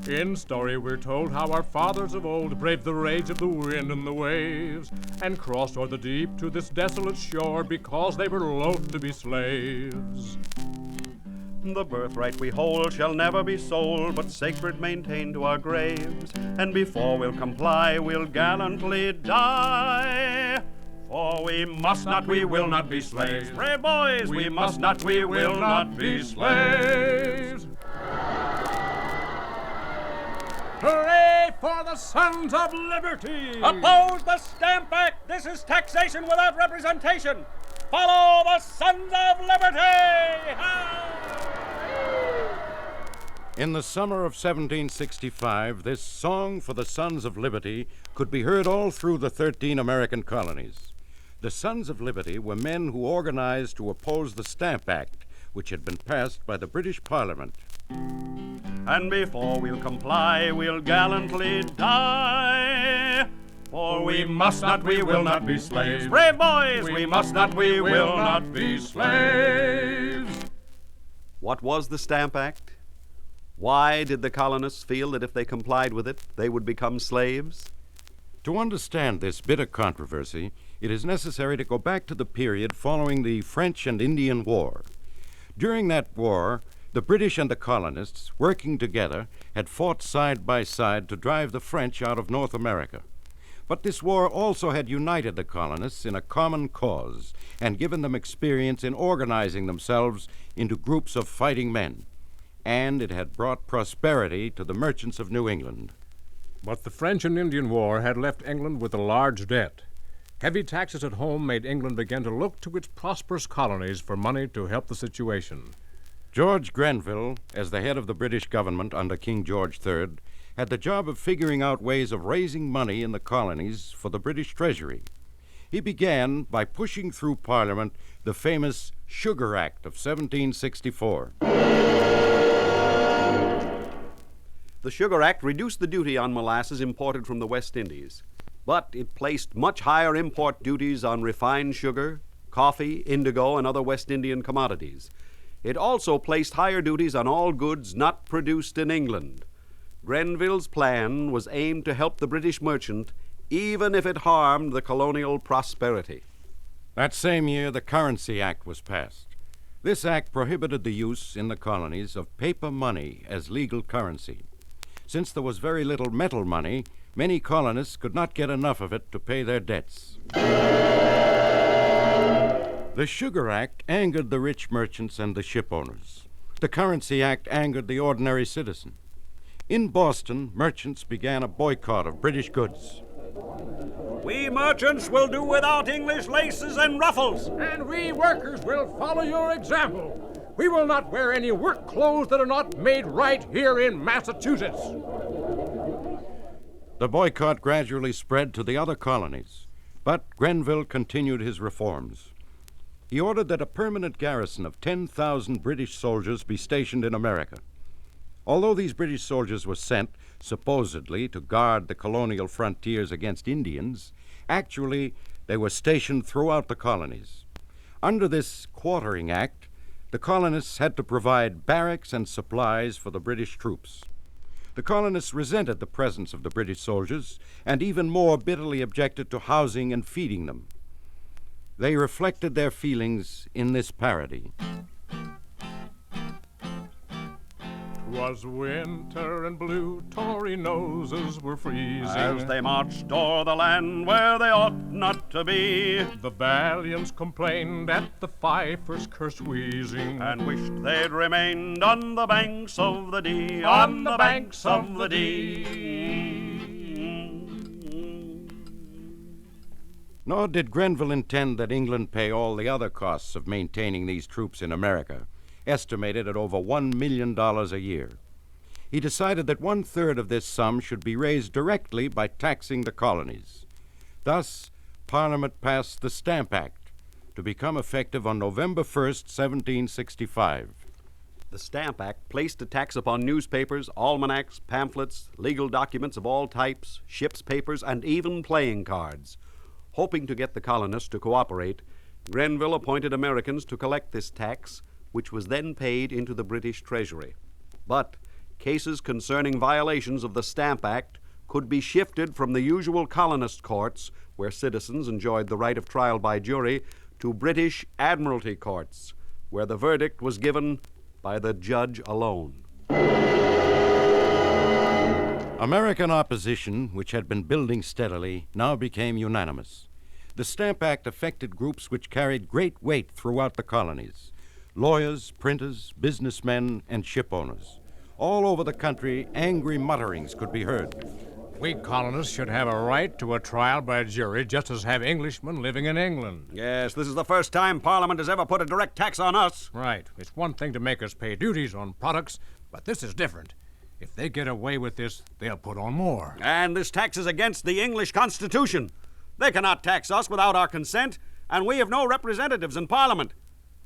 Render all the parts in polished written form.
In story we're told how our fathers of old braved the rage of the wind and the waves, and crossed o'er the deep to this desolate shore because they were loath to be slaves. The birthright we hold shall never be sold, but sacred maintained to our graves, and before we'll comply, we'll gallantly die. For we must not, we will not be slaves. Brave boys, we must not, we will not be slaves. Hooray for the Sons of Liberty! Oppose the Stamp Act! This is taxation without representation! Follow the Sons of Liberty! In the summer of 1765, this song for the Sons of Liberty could be heard all through the 13 American colonies. The Sons of Liberty were men who organized to oppose the Stamp Act, which had been passed by the British Parliament. And before we'll comply, we'll gallantly die. For we must not, we will not be slaves. Brave boys, we must not, we will not be slaves. What was the Stamp Act? Why did the colonists feel that if they complied with it, they would become slaves? To understand this bitter controversy, it is necessary to go back to the period following the French and Indian War. During that war, the British and the colonists, working together, had fought side by side to drive the French out of North America. But this war also had united the colonists in a common cause and given them experience in organizing themselves into groups of fighting men. And it had brought prosperity to the merchants of New England. But the French and Indian War had left England with a large debt. Heavy taxes at home made England begin to look to its prosperous colonies for money to help the situation. George Grenville, as the head of the British government under King George III, had the job of figuring out ways of raising money in the colonies for the British Treasury. He began by pushing through Parliament the famous Sugar Act of 1764. The Sugar Act reduced the duty on molasses imported from the West Indies, but it placed much higher import duties on refined sugar, coffee, indigo, and other West Indian commodities. It also placed higher duties on all goods not produced in England. Grenville's plan was aimed to help the British merchant, even if it harmed the colonial prosperity. That same year, the Currency Act was passed. This act prohibited the use in the colonies of paper money as legal currency. Since there was very little metal money, many colonists could not get enough of it to pay their debts. The Sugar Act angered the rich merchants and the ship owners. The Currency Act angered the ordinary citizen. In Boston, merchants began a boycott of British goods. We merchants will do without English laces and ruffles. And we workers will follow your example. We will not wear any work clothes that are not made right here in Massachusetts. The boycott gradually spread to the other colonies, but Grenville continued his reforms. He ordered that a permanent garrison of 10,000 British soldiers be stationed in America. Although these British soldiers were sent, supposedly, to guard the colonial frontiers against Indians, actually they were stationed throughout the colonies. Under this Quartering Act, the colonists had to provide barracks and supplies for the British troops. The colonists resented the presence of the British soldiers and even more bitterly objected to housing and feeding them. They reflected their feelings in this parody. 'Twas winter and blue Tory noses were freezing As they marched o'er the land where they ought not to be. The Valiants complained at the fifers' curse wheezing, And wished they'd remained on the banks of the Dee, on the banks of the Dee. Nor did Grenville intend that England pay all the other costs of maintaining these troops in America, estimated at over $1 million a year. He decided that 1/3 of this sum should be raised directly by taxing the colonies. Thus, Parliament passed the Stamp Act to become effective on November 1st, 1765. The Stamp Act placed a tax upon newspapers, almanacs, pamphlets, legal documents of all types, ships' papers, and even playing cards. Hoping to get the colonists to cooperate, Grenville appointed Americans to collect this tax, which was then paid into the British Treasury. But cases concerning violations of the Stamp Act could be shifted from the usual colonist courts, where citizens enjoyed the right of trial by jury, to British Admiralty courts, where the verdict was given by the judge alone. American opposition, which had been building steadily, now became unanimous. The Stamp Act affected groups which carried great weight throughout the colonies: lawyers, printers, businessmen, and ship owners. All over the country, angry mutterings could be heard. We colonists should have a right to a trial by jury, just as have Englishmen living in England. Yes, this is the first time Parliament has ever put a direct tax on us. Right. It's one thing to make us pay duties on products, but this is different. If they get away with this, they'll put on more. And this tax is against the English Constitution. They cannot tax us without our consent, and we have no representatives in Parliament.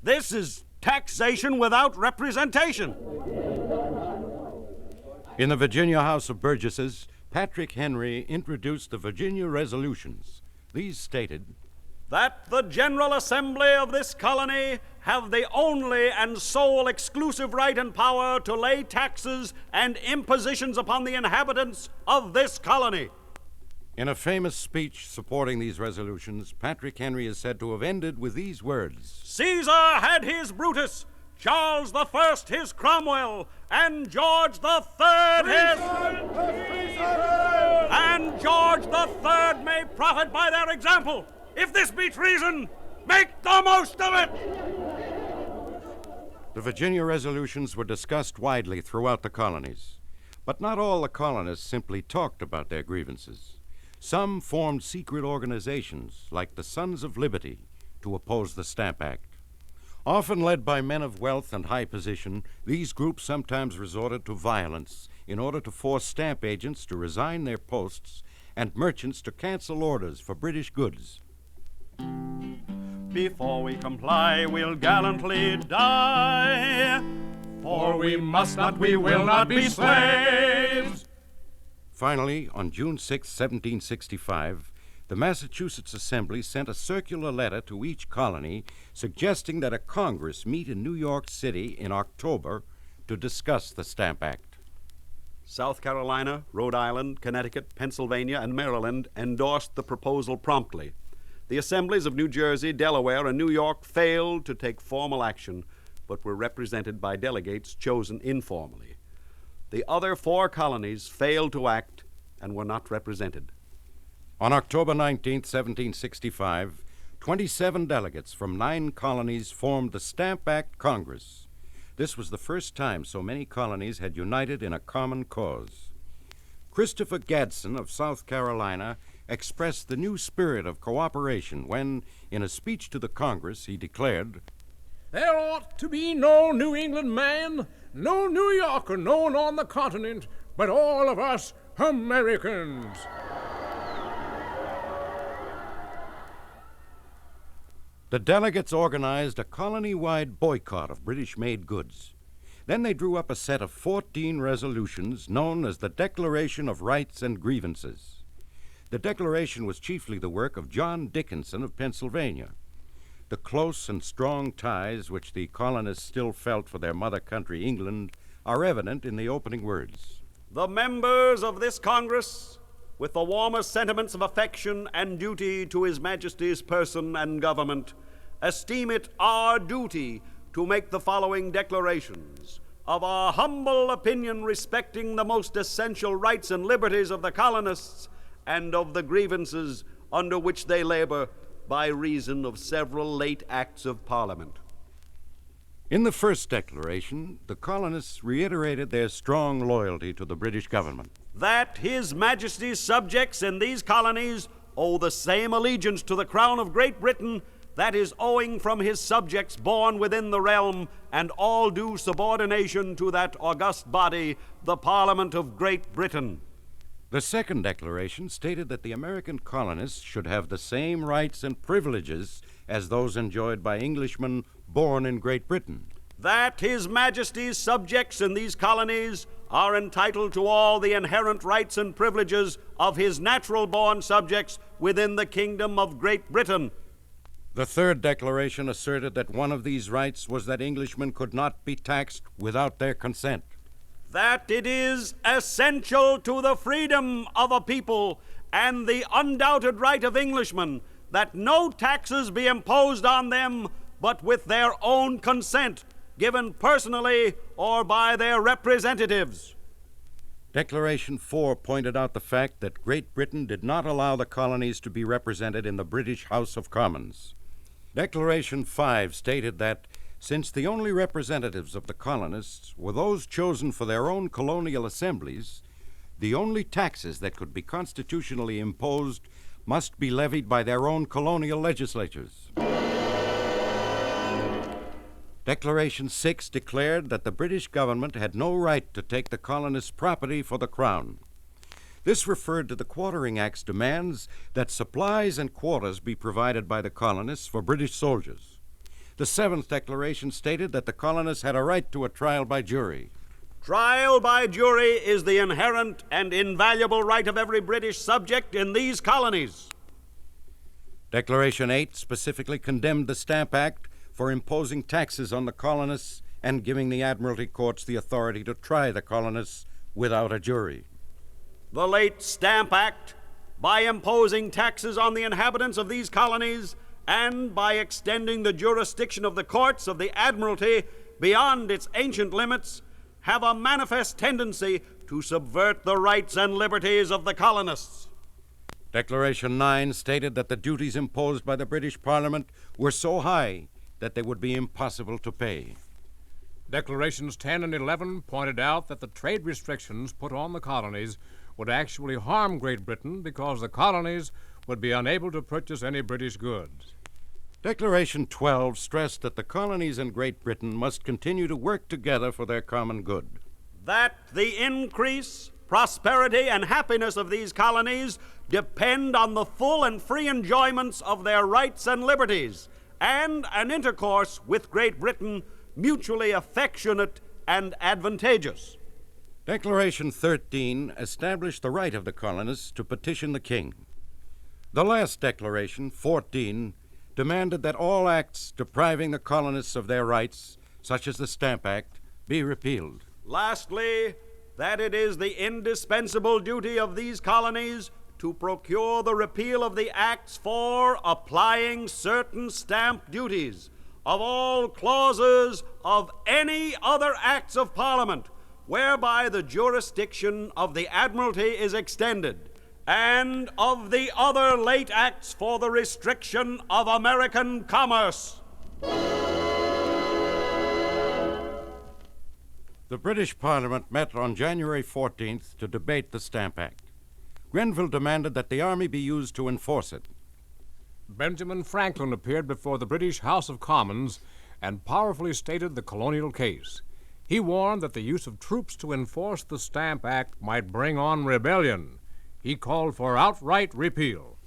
This is taxation without representation. In the Virginia House of Burgesses, Patrick Henry introduced the Virginia Resolutions. These stated, that the General Assembly of this colony have the only and sole exclusive right and power to lay taxes and impositions upon the inhabitants of this colony. In a famous speech supporting these resolutions, Patrick Henry is said to have ended with these words: Caesar had his Brutus, Charles I his Cromwell, and George III his... And George III may profit by their example. If this be treason, make the most of it! The Virginia resolutions were discussed widely throughout the colonies. But not all the colonists simply talked about their grievances. Some formed secret organizations, like the Sons of Liberty, to oppose the Stamp Act. Often led by men of wealth and high position, these groups sometimes resorted to violence in order to force stamp agents to resign their posts and merchants to cancel orders for British goods. Before we comply, we'll gallantly die, for we must not, we will not be slaves. Finally, on June 6, 1765, the Massachusetts Assembly sent a circular letter to each colony suggesting that a Congress meet in New York City in October to discuss the Stamp Act. South Carolina, Rhode Island, Connecticut, Pennsylvania, and Maryland endorsed the proposal promptly. The assemblies of New Jersey, Delaware, and New York failed to take formal action, but were represented by delegates chosen informally. The other 4 colonies failed to act and were not represented. On October 19, 1765, 27 delegates from 9 colonies formed the Stamp Act Congress. This was the first time so many colonies had united in a common cause. Christopher Gadsden of South Carolina expressed the new spirit of cooperation when, in a speech to the Congress, he declared, There ought to be no New England man, no New Yorker known on the continent, but all of us Americans. The delegates organized a colony-wide boycott of British-made goods. Then they drew up a set of 14 resolutions known as the Declaration of Rights and Grievances. The declaration was chiefly the work of John Dickinson of Pennsylvania. The close and strong ties which the colonists still felt for their mother country, England, are evident in the opening words. The members of this Congress, with the warmest sentiments of affection and duty to His Majesty's person and government, esteem it our duty to make the following declarations of our humble opinion respecting the most essential rights and liberties of the colonists and of the grievances under which they labor by reason of several late acts of Parliament. In the first declaration, the colonists reiterated their strong loyalty to the British government. That His Majesty's subjects in these colonies owe the same allegiance to the Crown of Great Britain that is owing from his subjects born within the realm, and all due subordination to that august body, the Parliament of Great Britain. The second declaration stated that the American colonists should have the same rights and privileges as those enjoyed by Englishmen born in Great Britain. That His Majesty's subjects in these colonies are entitled to all the inherent rights and privileges of his natural-born subjects within the Kingdom of Great Britain. The third declaration asserted that one of these rights was that Englishmen could not be taxed without their consent. that it is essential to the freedom of a people and the undoubted right of Englishmen that no taxes be imposed on them but with their own consent, given personally or by their representatives. Declaration 4 pointed out the fact that Great Britain did not allow the colonies to be represented in the British House of Commons. Declaration 5 stated that since the only representatives of the colonists were those chosen for their own colonial assemblies, the only taxes that could be constitutionally imposed must be levied by their own colonial legislatures. Declaration 6 declared that the British government had no right to take the colonists' property for the Crown. This referred to the Quartering Act's demands that supplies and quarters be provided by the colonists for British soldiers. The Seventh Declaration stated that the colonists had a right to a trial by jury. Trial by jury is the inherent and invaluable right of every British subject in these colonies. Declaration 8 specifically condemned the Stamp Act for imposing taxes on the colonists and giving the Admiralty courts the authority to try the colonists without a jury. The late Stamp Act, by imposing taxes on the inhabitants of these colonies and by extending the jurisdiction of the courts of the Admiralty beyond its ancient limits, have a manifest tendency to subvert the rights and liberties of the colonists. Declaration 9 stated that the duties imposed by the British Parliament were so high that they would be impossible to pay. Declarations 10 and 11 pointed out that the trade restrictions put on the colonies would actually harm Great Britain because the colonies would be unable to purchase any British goods. Declaration 12 stressed that the colonies and Great Britain must continue to work together for their common good. That the increase, prosperity, and happiness of these colonies depend on the full and free enjoyments of their rights and liberties, and an intercourse with Great Britain mutually affectionate and advantageous. Declaration 13 established the right of the colonists to petition the king. The last declaration, 14, demanded that all acts depriving the colonists of their rights, such as the Stamp Act, be repealed. Lastly, that it is the indispensable duty of these colonies to procure the repeal of the acts for applying certain stamp duties of all clauses of any other acts of Parliament whereby the jurisdiction of the Admiralty is extended, and of the other late acts for the restriction of American commerce. The British Parliament met on January 14th to debate the Stamp Act. Grenville demanded that the army be used to enforce it. Benjamin Franklin appeared before the British House of Commons and powerfully stated the colonial case. He warned that the use of troops to enforce the Stamp Act might bring on rebellion. He called for outright repeal.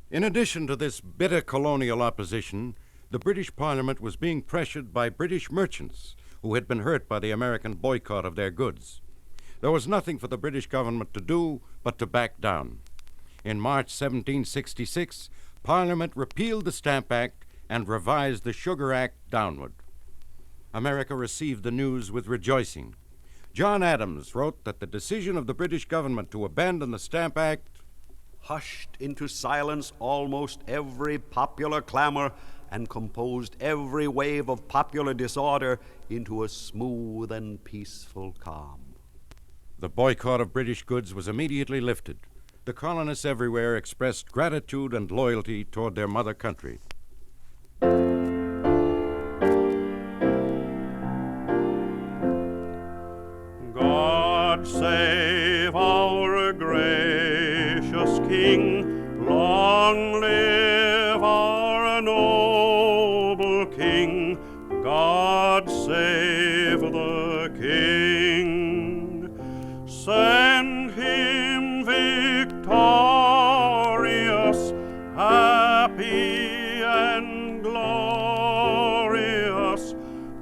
In addition to this bitter colonial opposition, the British Parliament was being pressured by British merchants who had been hurt by the American boycott of their goods. There was nothing for the British government to do but to back down. In March 1766, Parliament repealed the Stamp Act and revised the Sugar Act downward. America received the news with rejoicing. John Adams wrote that the decision of the British government to abandon the Stamp Act hushed into silence almost every popular clamor and composed every wave of popular disorder into a smooth and peaceful calm. The boycott of British goods was immediately lifted. The colonists everywhere expressed gratitude and loyalty toward their mother country. God save our gracious King, long live our noble King, God save the King, send him victorious, happy and glorious,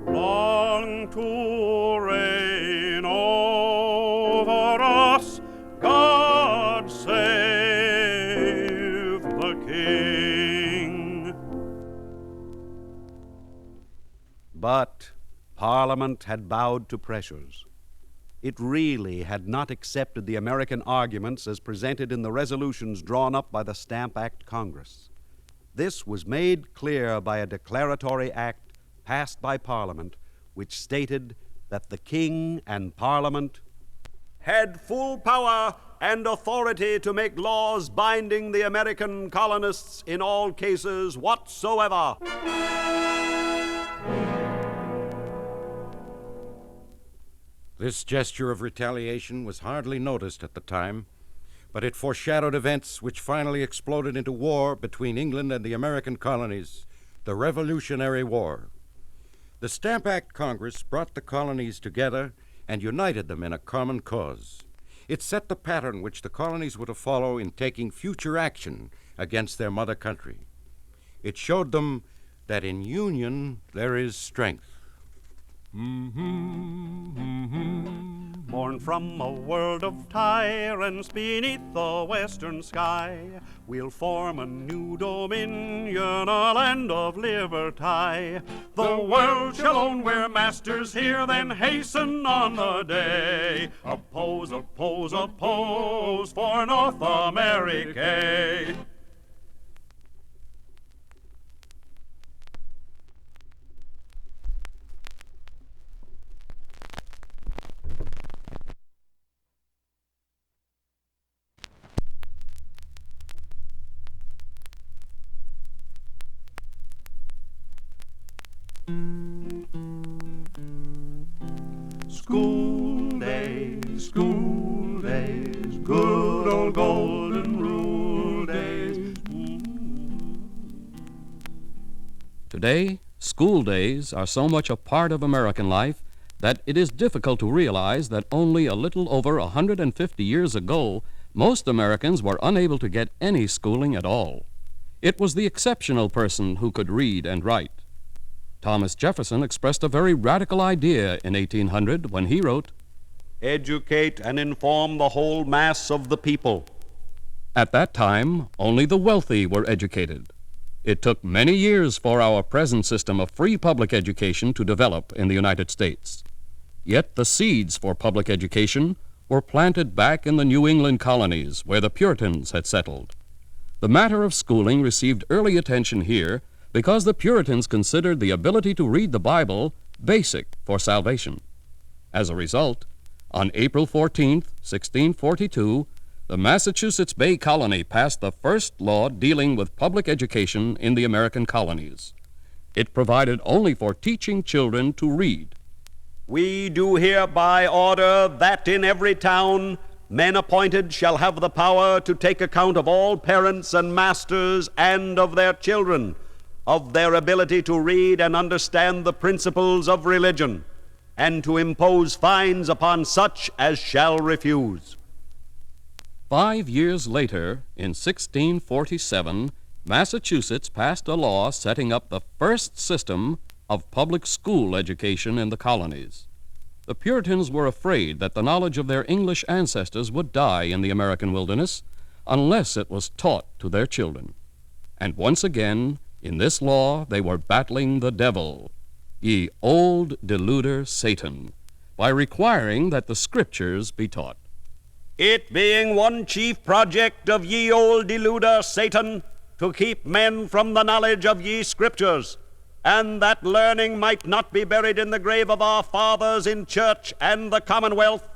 long to reign over us, God save the King. But Parliament had bowed to pressures. it really had not accepted the American arguments as presented in the resolutions drawn up by the Stamp Act Congress. This was made clear by a Declaratory Act passed by Parliament, which stated that the King and Parliament had full power and authority to make laws binding the American colonists in all cases whatsoever. This gesture of retaliation was hardly noticed at the time, but it foreshadowed events which finally exploded into war between England and the American colonies, the Revolutionary War. The Stamp Act Congress brought the colonies together and united them in a common cause. It set the pattern which the colonies were to follow in taking future action against their mother country. It showed them that in union there is strength. Born from a world of tyrants beneath the western sky, we'll form a new dominion, a land of liberty. The world shall own we're masters here, then hasten on the day. Oppose, oppose, oppose for North America. School days, good old golden rule days. Today, school days are so much a part of American life that it is difficult to realize that only a little over 150 years ago, most Americans were unable to get any schooling at all. It was the exceptional person who could read and write. Thomas Jefferson expressed a very radical idea in 1800 when he wrote, "Educate and inform the whole mass of the people." At that time, only the wealthy were educated. It took many years for our present system of free public education to develop in the United States. Yet the seeds for public education were planted back in the New England colonies where the Puritans had settled. The matter of schooling received early attention here because the Puritans considered the ability to read the Bible basic for salvation. As a result, on April 14, 1642, the Massachusetts Bay Colony passed the first law dealing with public education in the American colonies. It provided only for teaching children to read. We do hereby order that in every town men appointed shall have the power to take account of all parents and masters and of their children, of their ability to read and understand the principles of religion, and to impose fines upon such as shall refuse. 5 years later, in 1647, Massachusetts passed a law setting up the first system of public school education in the colonies. The Puritans were afraid that the knowledge of their English ancestors would die in the American wilderness unless it was taught to their children. And once again, in this law, they were battling the devil, ye old deluder Satan, by requiring that the Scriptures be taught. It being one chief project of ye old deluder Satan to keep men from the knowledge of ye Scriptures, and that learning might not be buried in the grave of our fathers in church and the commonwealth,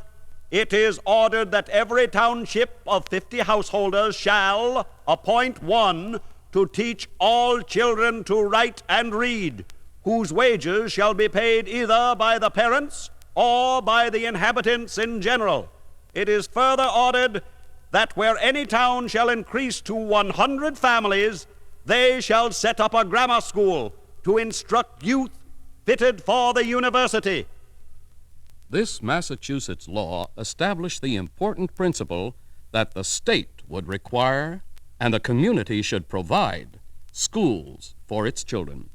it is ordered that every township of 50 householders shall appoint one to teach all children to write and read, whose wages shall be paid either by the parents or by the inhabitants in general. It is further ordered that where any town shall increase to 100 families, they shall set up a grammar school to instruct youth fitted for the university. This Massachusetts law established the important principle that the state would require and the community should provide schools for its children.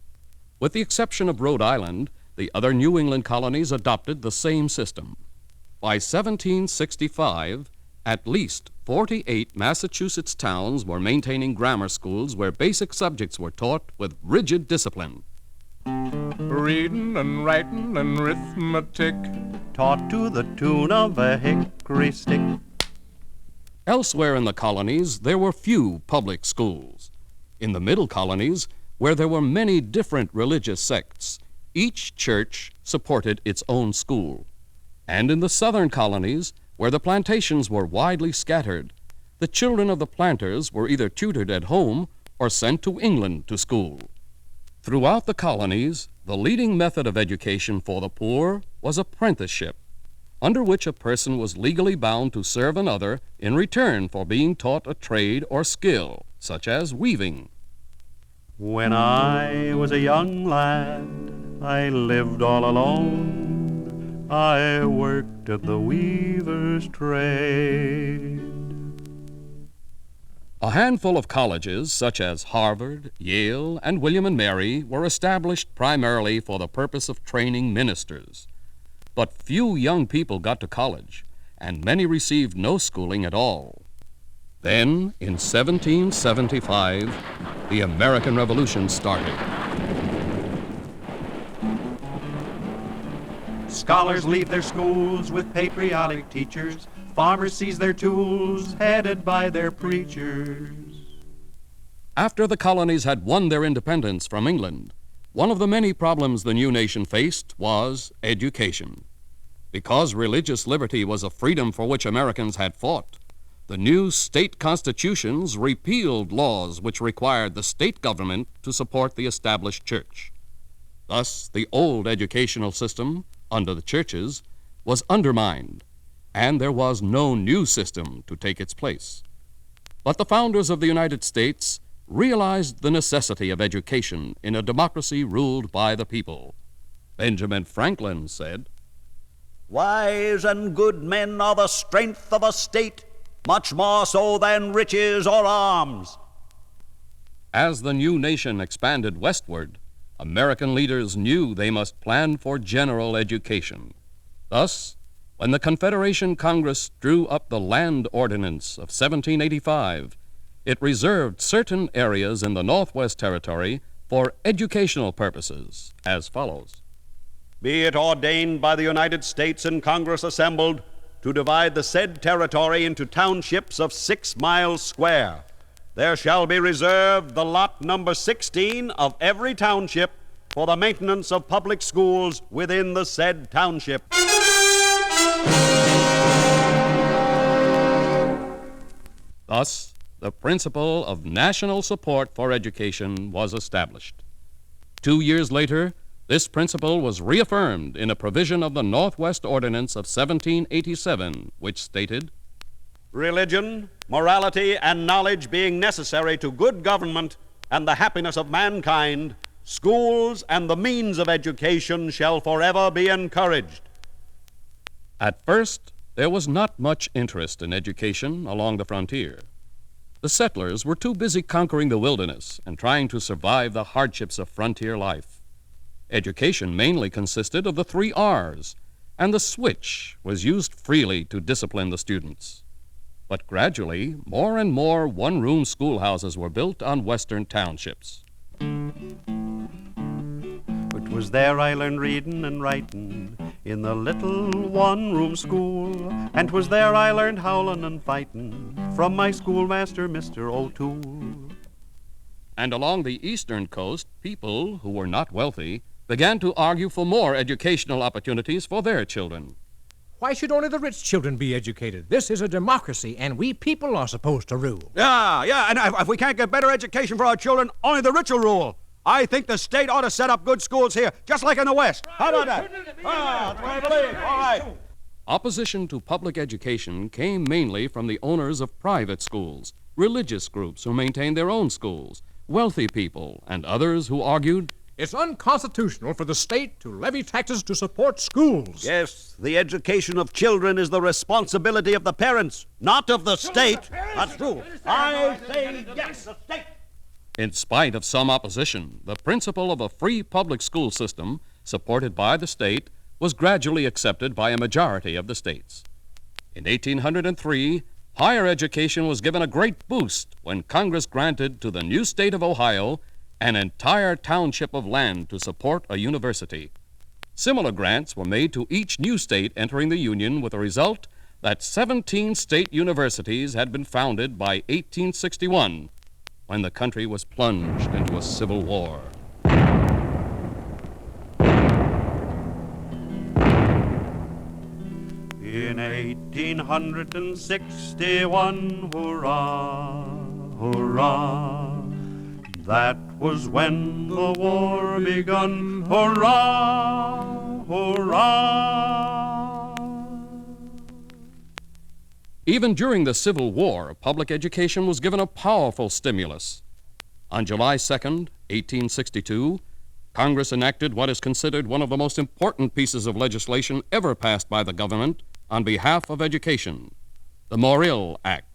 With the exception of Rhode Island, the other New England colonies adopted the same system. By 1765, at least 48 Massachusetts towns were maintaining grammar schools where basic subjects were taught with rigid discipline. Reading and writing and arithmetic taught to the tune of a hickory stick. Elsewhere in the colonies, there were few public schools. In the middle colonies, where there were many different religious sects, each church supported its own school. And in the southern colonies, where the plantations were widely scattered, the children of the planters were either tutored at home or sent to England to school. Throughout the colonies, the leading method of education for the poor was apprenticeship, under which a person was legally bound to serve another in return for being taught a trade or skill, such as weaving. When I was a young lad, I lived all alone. I worked at the weaver's trade. A handful of colleges, such as Harvard, Yale, and William and Mary, were established primarily for the purpose of training ministers. But few young people got to college, and many received no schooling at all. Then, in 1775, the American Revolution started. Scholars leave their schools with patriotic teachers. Farmers seize their tools, headed by their preachers. After the colonies had won their independence from England, one of the many problems the new nation faced was education. Because religious liberty was a freedom for which Americans had fought, the new state constitutions repealed laws which required the state government to support the established church. Thus, the old educational system, under the churches, was undermined, and there was no new system to take its place. But the founders of the United States realized the necessity of education in a democracy ruled by the people. Benjamin Franklin said, "Wise and good men are the strength of a state, much more so than riches or arms." As the new nation expanded westward, American leaders knew they must plan for general education. Thus, when the Confederation Congress drew up the Land Ordinance of 1785, it reserved certain areas in the Northwest Territory for educational purposes as follows. Be it ordained by the United States and Congress assembled to divide the said territory into townships of 6 miles square. There shall be reserved the lot number 16 of every township for the maintenance of public schools within the said township. Thus, the principle of national support for education was established. 2 years later, this principle was reaffirmed in a provision of the Northwest Ordinance of 1787, which stated, Religion, morality, and knowledge being necessary to good government and the happiness of mankind, schools and the means of education shall forever be encouraged. At first, there was not much interest in education along the frontier. The settlers were too busy conquering the wilderness and trying to survive the hardships of frontier life. Education mainly consisted of the 3 R's, and the switch was used freely to discipline the students. But gradually, more and more one-room schoolhouses were built on western townships. It was there I learned reading and writing in the little one-room school, and 'twas there I learned howling and fighting from my schoolmaster, Mr. O'Toole. And along the eastern coast, people who were not wealthy began to argue for more educational opportunities for their children. Why should only the rich children be educated? This is a democracy, and we people are supposed to rule. Yeah, and if we can't get better education for our children, only the rich will rule. I think the state ought to set up good schools here, just like in the West. How about that? That's what I believe. All right. Opposition to public education came mainly from the owners of private schools, religious groups who maintained their own schools, wealthy people, and others who argued it's unconstitutional for the state to levy taxes to support schools. Yes, the education of children is the responsibility of the parents, not of the state. That's true. I say yes, the state. In spite of some opposition, the principle of a free public school system, supported by the state, was gradually accepted by a majority of the states. In 1803, higher education was given a great boost when Congress granted to the new state of Ohio an entire township of land to support a university. Similar grants were made to each new state entering the Union, with the result that 17 state universities had been founded by 1861, when the country was plunged into a civil war. In 1861, hurrah, hurrah, that was when the war begun, hurrah, hurrah. Even during the Civil War, public education was given a powerful stimulus. On July 2nd, 1862, Congress enacted what is considered one of the most important pieces of legislation ever passed by the government on behalf of education, the Morrill Act.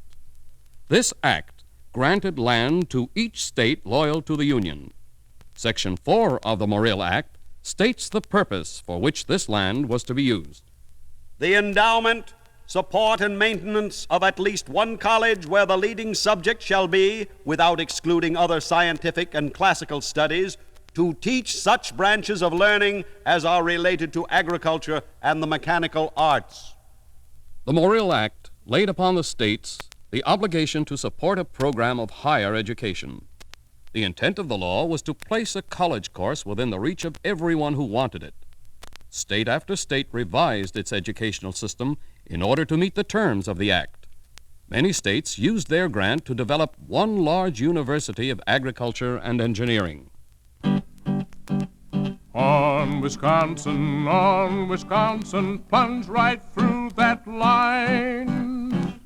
This act granted land to each state loyal to the Union. Section 4 of the Morrill Act states the purpose for which this land was to be used. The endowment, support, and maintenance of at least one college where the leading subject shall be, without excluding other scientific and classical studies, to teach such branches of learning as are related to agriculture and the mechanical arts. The Morrill Act laid upon the states the obligation to support a program of higher education. The intent of the law was to place a college course within the reach of everyone who wanted it. State after state revised its educational system in order to meet the terms of the act. Many states used their grant to develop one large university of agriculture and engineering. On Wisconsin, plunge right through that line.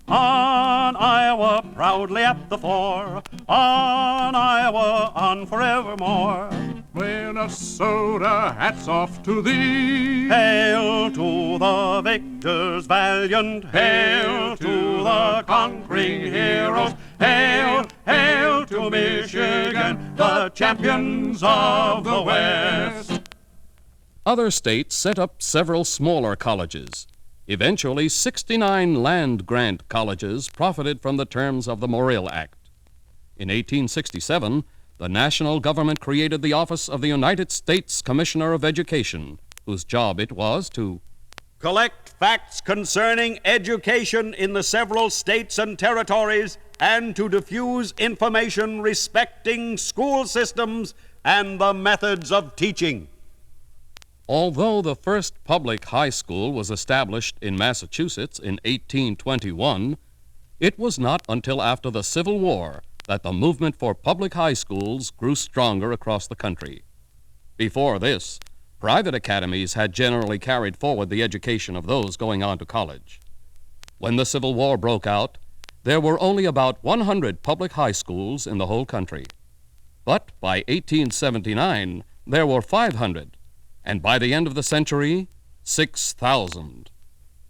On Iowa, proudly at the fore, on Iowa, on forevermore. Minnesota, hats off to thee. Hail to the victors valiant, hail to the conquering heroes, hail, hail to Michigan, the champions of the West. Other states set up several smaller colleges. Eventually, 69 land grant colleges profited from the terms of the Morrill Act. In 1867, the national government created the Office of the United States Commissioner of Education, whose job it was to collect facts concerning education in the several states and territories, and to diffuse information respecting school systems and the methods of teaching. Although the first public high school was established in Massachusetts in 1821, it was not until after the Civil War that the movement for public high schools grew stronger across the country. Before this, private academies had generally carried forward the education of those going on to college. When the Civil War broke out, there were only about 100 public high schools in the whole country. But by 1879, there were 500. And by the end of the century, 6,000.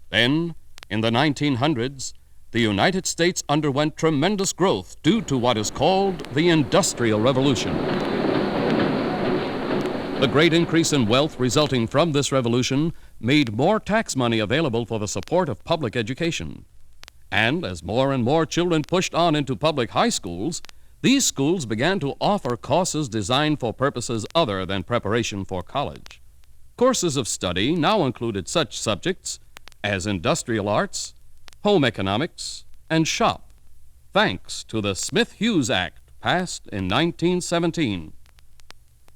Then, in the 1900s, the United States underwent tremendous growth due to what is called the Industrial Revolution. The great increase in wealth resulting from this revolution made more tax money available for the support of public education. And as more and more children pushed on into public high schools, these schools began to offer courses designed for purposes other than preparation for college. Courses of study now included such subjects as industrial arts, home economics, and shop, thanks to the Smith-Hughes Act passed in 1917.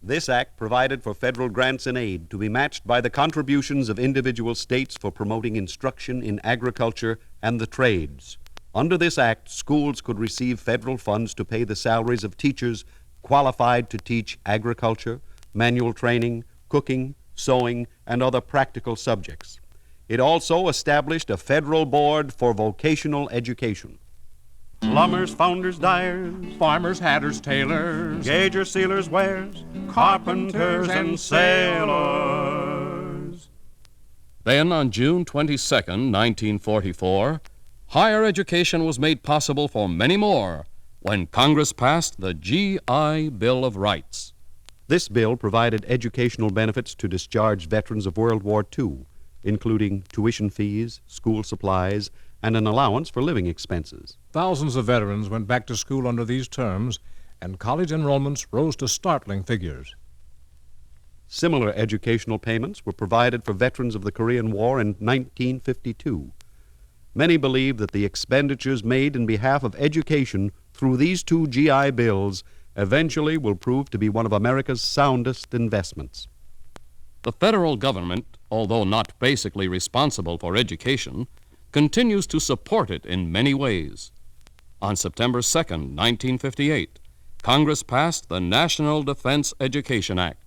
This act provided for federal grants and aid to be matched by the contributions of individual states for promoting instruction in agriculture and the trades. Under this act, schools could receive federal funds to pay the salaries of teachers qualified to teach agriculture, manual training, cooking, sewing, and other practical subjects. It also established a federal board for vocational education. Plumbers, founders, dyers, Farmers, hatters, tailors, gaugers, sealers, wares, carpenters, and sailors. Then, on June 22, 1944, higher education was made possible for many more when Congress passed the G.I. Bill of Rights. This bill provided educational benefits to discharged veterans of World War II, including tuition fees, school supplies, and an allowance for living expenses. Thousands of veterans went back to school under these terms, and college enrollments rose to startling figures. Similar educational payments were provided for veterans of the Korean War in 1952. Many believe that the expenditures made in behalf of education through these two GI bills eventually will prove to be one of America's soundest investments. The federal government, although not basically responsible for education, continues to support it in many ways. On September 2nd, 1958, Congress passed the National Defense Education Act.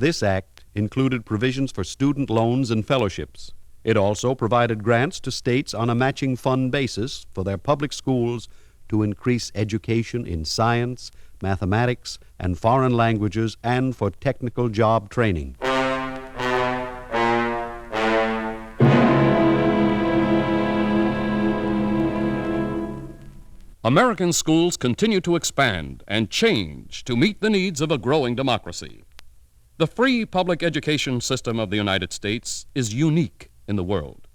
This act included provisions for student loans and fellowships. It also provided grants to states on a matching fund basis for their public schools to increase education in science, mathematics, and foreign languages, and for technical job training. American schools continue to expand and change to meet the needs of a growing democracy. The free public education system of the United States is unique in the world.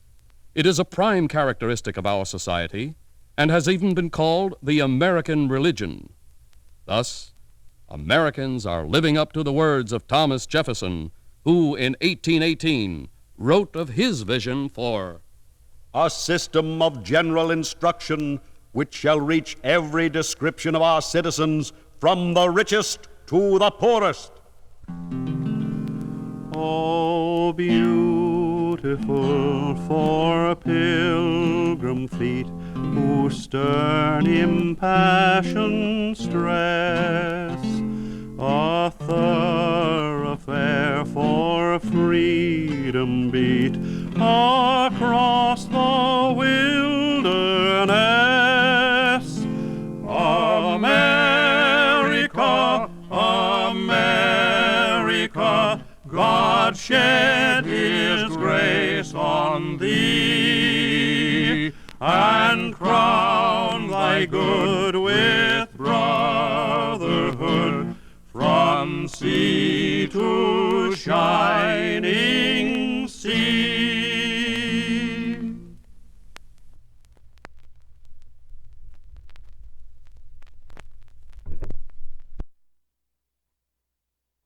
It is a prime characteristic of our society and has even been called the American religion. Thus, Americans are living up to the words of Thomas Jefferson, who in 1818 wrote of his vision for a system of general instruction which shall reach every description of our citizens, from the richest to the poorest. Oh, beautiful for pilgrim feet whose stern impassioned stress a thoroughfare for freedom beat across the wilderness. America, America, God shed His grace on thee, and crown thy good with brotherhood, from sea to shining